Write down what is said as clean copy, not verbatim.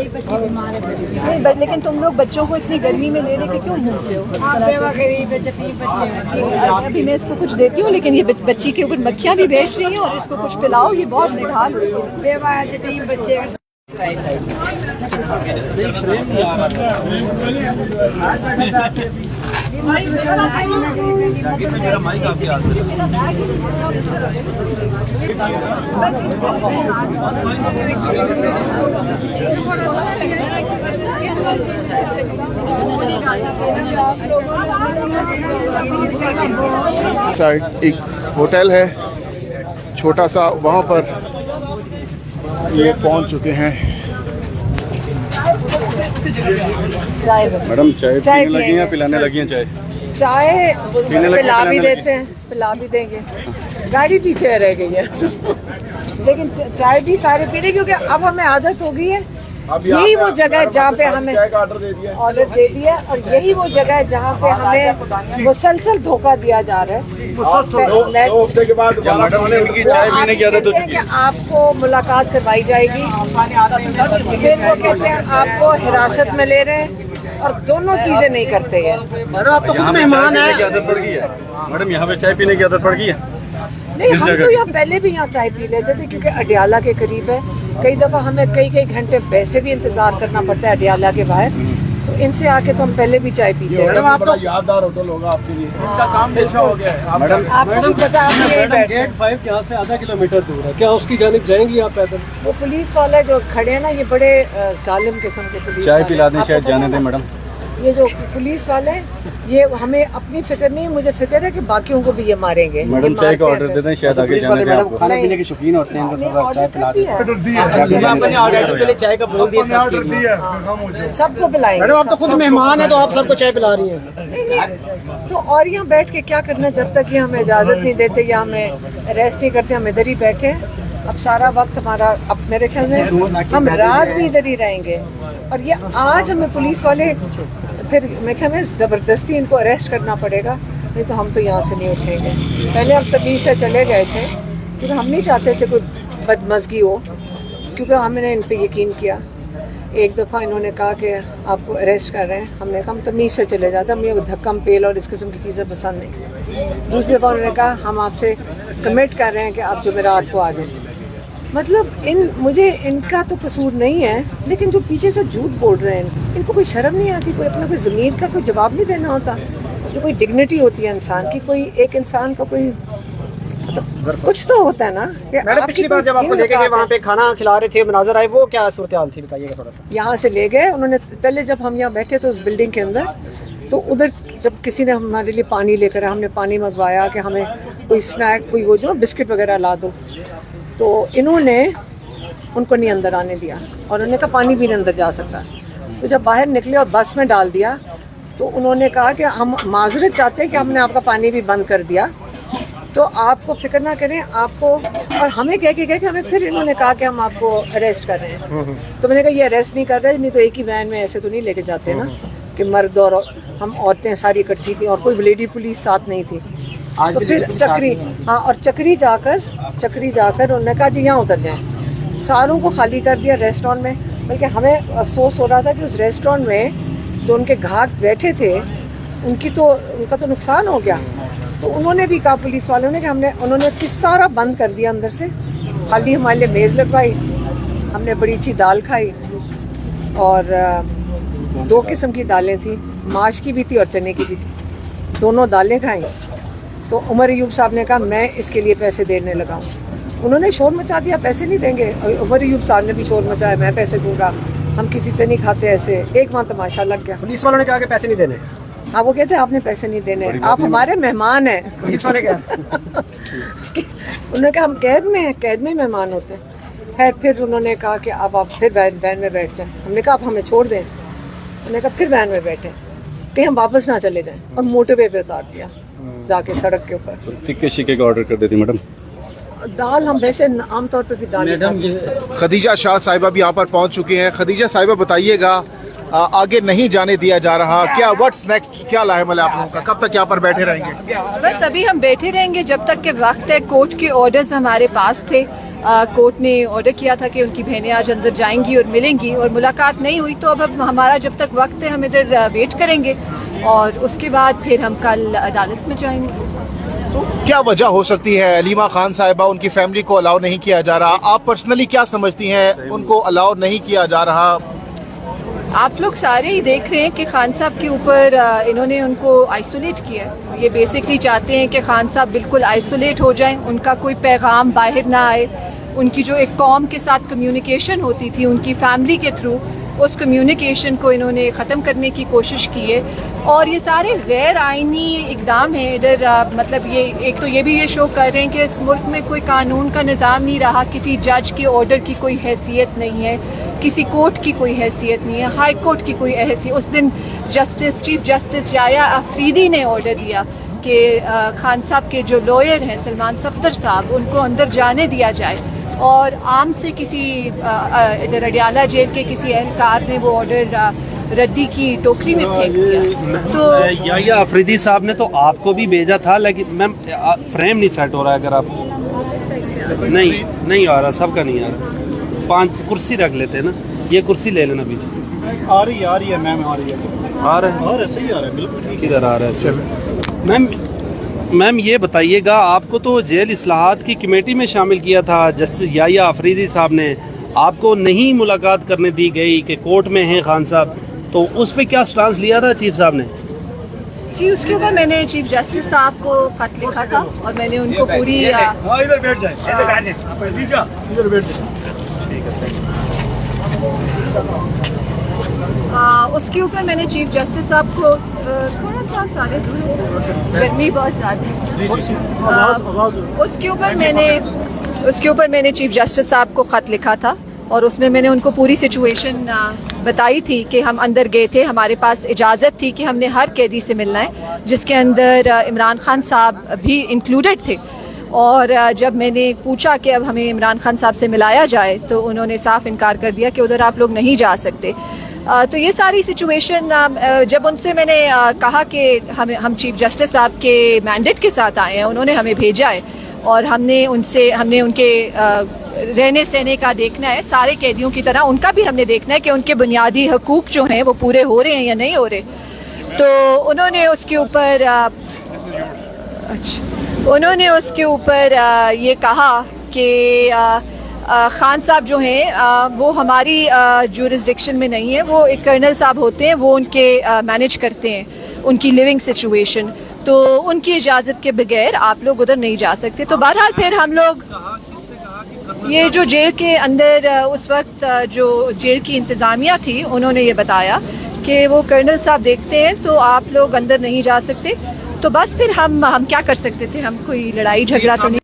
बच्चे बीमार है। नहीं, लेकिन तुम लोग बच्चों को इतनी गर्मी में ले लेके क्यों घूमते हो इस तरह से? अभी मैं इसको कुछ देती हूँ, लेकिन ये बच्ची के ऊपर मक्खियाँ भी बैठ रही हैं और इसको कुछ पिलाओ, ये बहुत निढाल हो रही है। बेवा बच्चे साइड एक होटल है छोटा सा, वहाँ पर ये पहुँच चुके हैं। मैडम चाय पीने लगी हैं, पिलाने लगी हैं? चाय पिला भी देते हैं, पिला भी देंगे। गाड़ी पीछे रह गई है लेकिन चाय भी सारे पी रहे, क्योंकि अब हमें आदत हो गई है। यही वो जगह है जहाँ पे हमें ऑर्डर दे दिया, और यही वो जगह है जहाँ पे हमें मुसलसल धोखा दिया जा रहा है। के बाद चाय पीने की आदत हो चुकी है। आपको मुलाकात करवाई जाएगी, फिर वो कहते हैं आपको हिरासत में ले रहे हैं, और दोनों चीजें नहीं करते हैं। मैडम आप तो खुद मेहमान हैं। आदत पड़ गई है मैडम, यहाँ पे चाय पीने की आदत पड़ गई है। नहीं, हम तो यहाँ पहले भी यहाँ चाय पी लेते थे, क्योंकि अडियाला के करीब है। कई दफ़ा हमें कई घंटे वैसे भी इंतजार करना पड़ता है अडियाला के बाहर, तो इनसे आके तो हम पहले भी चाय पीते हैं। मैडम आप तो यादगार होटल होगा आपके लिए, इनका काम भी अच्छा हो गया है। मैडम आपको भी पता है गेट 5 यहाँ से आधा किलोमीटर दूर है, क्या उसकी जानिब जाएंगी आप पैदल? वो पुलिस वाले जो खड़े हैं ना, ये बड़े जालिम किस्म के पुलिस चाय वाले। पिला दें, आपको शायद पता जाने है दें ना? मैडम। ये जो पुलिस वाले हैं, ये हमें अपनी फिक्र नहीं है, मुझे फिक्र है कि बाकियों को भी ये मारेंगे। मैडम चाय का ऑर्डर दे दें, शायद आगे जाने दें आपको। खाने पीने के शौकीन होते हैं, इनको चाय पिला दें। आपने ऑर्डर के लिए चाय का बोल दिया, ऑर्डर दिया, सबको बुलाएंगे। मैडम आप तो खुद मेहमान हैं, तो आप सबको चाय पिला रही हैं। तो और यहाँ बैठ के क्या करना, जब तक ये हमें इजाज़त नहीं देते या हमें अरेस्ट नहीं करते, हम इधर ही बैठे हैं। अब सारा वक्त हमारा, अब मेरे ख्याल में हम रात भी इधर ही रहेंगे। और ये आज हमें पुलिस वाले, फिर मेरे ख्याल में ज़बरदस्ती इनको अरेस्ट करना पड़ेगा, नहीं तो हम तो यहाँ से नहीं उठेंगे। पहले हम तमीज़ से चले गए थे, क्योंकि हम नहीं चाहते थे कोई बदमज़गी हो, क्योंकि हमने इन पर यकीन किया। एक दफ़ा इन्होंने कहा कि आपको अरेस्ट कर रहे हैं, हमने कहा हम तमीज़ से चले जाते, हमें धक्कम पेल और इस किस्म की चीज़ें पसंद नहीं। दूसरी दफ़ा उन्होंने कहा हम आपसे कमिट कर रहे हैं कि आप जुमेरात को आ जाएं। मतलब मुझे इनका तो कसूर नहीं है, लेकिन जो पीछे से झूठ बोल रहे हैं, इनको कोई शर्म नहीं आती, कोई अपना कोई ज़मीर का कोई जवाब नहीं देना होता। जो कोई डिग्निटी होती है इंसान की, कोई एक इंसान का कोई मतलब कुछ तो होता है ना। मैडम पिछली बार जब आपको लेके गए वहाँ पे खाना खिला रहे थे, मनाजर आए, वो क्या सूरत हाल थी, बताइएगा थोड़ा सा। यहाँ से ले गए उन्होंने, पहले जब हम यहाँ बैठे थे उस बिल्डिंग के अंदर, तो उधर जब किसी ने हमारे लिए पानी लेकर, हमने पानी मंगवाया कि हमें कोई स्नैक, कोई वो जो बिस्किट वगैरह ला दो, तो इन्होंने उनको नहीं अंदर आने दिया, और उन्होंने कहा पानी भी नहीं अंदर जा सकता। तो जब बाहर निकले और बस में डाल दिया, तो उन्होंने कहा कि हम माजरत चाहते हैं कि हमने आपका पानी भी बंद कर दिया, तो आपको फिक्र ना करें, आपको। और हमें कह के गए कि हमें, फिर इन्होंने कहा कि हम आपको अरेस्ट कर रहे हैं। तो मैंने कहा ये अरेस्ट नहीं कर रहे, नहीं तो एक ही वैन में ऐसे तो नहीं लेके जाते ना, कि मर्द और हम औरतें सारी इकट्ठी थी और कोई लेडी पुलिस साथ नहीं थी। तो फिर चक्री, हाँ, और चक्री जाकर उन्होंने कहा जी यहाँ उतर जाएं। सारों को खाली कर दिया रेस्टोरेंट में। बल्कि हमें अफसोस हो रहा था कि उस रेस्टोरेंट में जो उनके घाट बैठे थे, उनका तो नुकसान हो गया। तो उन्होंने भी कहा, पुलिस वालों ने, कि उन्होंने सारा बंद कर दिया अंदर से। खाली हमारे लिए मेज़ लगवाई, हमने बड़ी अच्छी दाल खाई, और 2 किस्म की दालें थी, माश की भी थी और चने की भी थी, दोनों दालें खाई। तो उमर अयूब साहब ने कहा मैं इसके लिए पैसे देने लगा हूँ। उन्होंने शोर मचा दिया, पैसे नहीं देंगे। उमर अयूब साहब ने भी शोर मचाया, मैं पैसे दूंगा, हम किसी से नहीं खाते ऐसे। एक वहाँ तमाशा लग गया। पुलिस वालों ने कहा कि पैसे नहीं देने। हाँ, वो कहते हैं आपने पैसे नहीं देने, आप हमारे मेहमान हैं। पुलिस वाले क्या? उन्होंने कहा हम कैद में मेहमान होते हैं। फिर उन्होंने कहा कि अब आप फिर वैन में बैठ जाएं। हमने कहा आप हमें छोड़ दें। उन्होंने कहा फिर वैन में बैठे, कि हम वापस ना चले जाएं, और मोटरवे पे उतार दिया जाके सड़क के ऊपर। तिक्के शिक्के का ऑर्डर कर देती मैडम। दाल हम वैसे आमतौर पे भी दाल। खदीजा शाह साहिबा भी यहाँ पर पहुँच चुके हैं। खदीजा साहिबा बताइएगा, आगे नहीं जाने दिया जा रहा, क्या व्हाट्स नेक्स्ट, क्या लाहेमल है आप लोगों का, कब तक यहाँ पर बैठे रहेंगे? बस अभी हम बैठे रहेंगे जब तक के वक्त है। कोर्ट के ऑर्डर्स हमारे पास थे कोर्ट ने ऑर्डर किया था कि उनकी बहनें आज अंदर जाएंगी और मिलेंगी, और मुलाकात नहीं हुई। तो अब हमारा जब तक वक्त है हम इधर वेट करेंगे और उसके बाद फिर हम कल अदालत में जाएंगे। तो क्या वजह हो सकती है अलीमा खान साहिबा, उनकी फैमिली को अलाउ नहीं किया जा रहा? आप पर्सनली क्या समझती हैं उनको अलाउ नहीं किया जा रहा? आप लोग सारे ही देख रहे हैं कि खान साहब के ऊपर इन्होंने उनको आइसोलेट किया है। ये बेसिकली चाहते हैं कि खान साहब बिल्कुल आइसोलेट हो जाएं, उनका कोई पैगाम बाहर ना आए। उनकी जो एक कौम के साथ कम्युनिकेशन होती थी उनकी फैमिली के थ्रू, उस कम्युनिकेशन को इन्होंने ख़त्म करने की कोशिश की है। और ये सारे गैर आइनी इकदाम हैं इधर। मतलब ये एक तो ये भी ये शो कर रहे हैं कि इस मुल्क में कोई कानून का निज़ाम नहीं रहा, किसी जज के ऑर्डर की कोई हैसियत नहीं है, किसी कोर्ट की कोई हैसियत नहीं है, हाई कोर्ट की कोई हैसियत। उस दिन चीफ जस्टिस याया अफरीदी ने ऑर्डर दिया कि खान साहब के जो लॉयर हैं सलमान सफदर साहब, उनको अंदर जाने दिया जाए, और आम से किसी इधर अडियाला जेल के किसी एहलकार ने वो ऑर्डर रद्दी की टोकरी में फेंक दिया। तो याया अफरीदी साहब ने तो आपको भी भेजा था, लेकिन मैम फ्रेम नहीं सेट हो रहा है। अगर आप नहीं आ रहा, सबका नहीं आ रहा। 5 कुर्सी रख लेते हैं ना, ये कुर्सी ले लेना पीछे से। आ रही है मैम, आ रही है सही आ रहा है, बिल्कुल किधर आ रहा है? मैम ये बताइएगा, आपको तो जेल इस्लाहात की कमेटी में शामिल किया था जस्टिस याया अफरीदी साहब ने, आपको नहीं मुलाकात करने दी गई कि कोर्ट में हैं खान साहब, तो उस पर क्या स्टांस लिया था चीफ साहब ने? जी, उसके ऊपर मैंने चीफ जस्टिस साहब को खत लिखा था और मैंने उनको पूरी इधर बैठ जाए, इधर बैठ जाए। उसके ऊपर मैंने चीफ जस्टिस साहब को थोड़ा सा सारे गर्मी बहुत ज़्यादा है, उसके ऊपर मैंने चीफ जस्टिस साहब को ख़त लिखा था और उसमें मैंने उनको पूरी सिचुएशन बताई थी कि हम अंदर गए थे, हमारे पास इजाज़त थी कि हमने हर कैदी से मिलना है, जिसके अंदर इमरान खान साहब भी इंक्लूडेड थे। और जब मैंने पूछा कि अब हमें इमरान खान साहब से मिलाया जाए तो उन्होंने साफ इनकार कर दिया कि उधर आप लोग नहीं जा सकते। तो ये सारी सिचुएशन जब उनसे मैंने कहा कि हम चीफ जस्टिस साहब के मैंडेट के साथ आए हैं, उन्होंने हमें भेजा है और हमने उनके रहने सहने का देखना है, सारे कैदियों की तरह उनका भी हमने देखना है कि उनके बुनियादी हकूक़ जो हैं वो पूरे हो रहे हैं या नहीं हो रहे। तो उन्होंने उसके ऊपर ये कहा कि खान साहब जो हैं वो हमारी जुरिस्डिक्शन में नहीं है, वो एक कर्नल साहब होते हैं, वो उनके मैनेज करते हैं उनकी लिविंग सिचुएशन, तो उनकी इजाज़त के बगैर आप लोग उधर नहीं जा सकते। तो बहरहाल फिर हम लोग ये जो जेल के अंदर उस वक्त जो जेल की इंतज़ामिया थी उन्होंने ये बताया कि वो कर्नल साहब देखते हैं तो आप लोग अंदर नहीं जा सकते। तो बस फिर हम क्या कर सकते थे, हम कोई लड़ाई झगड़ा तो नहीं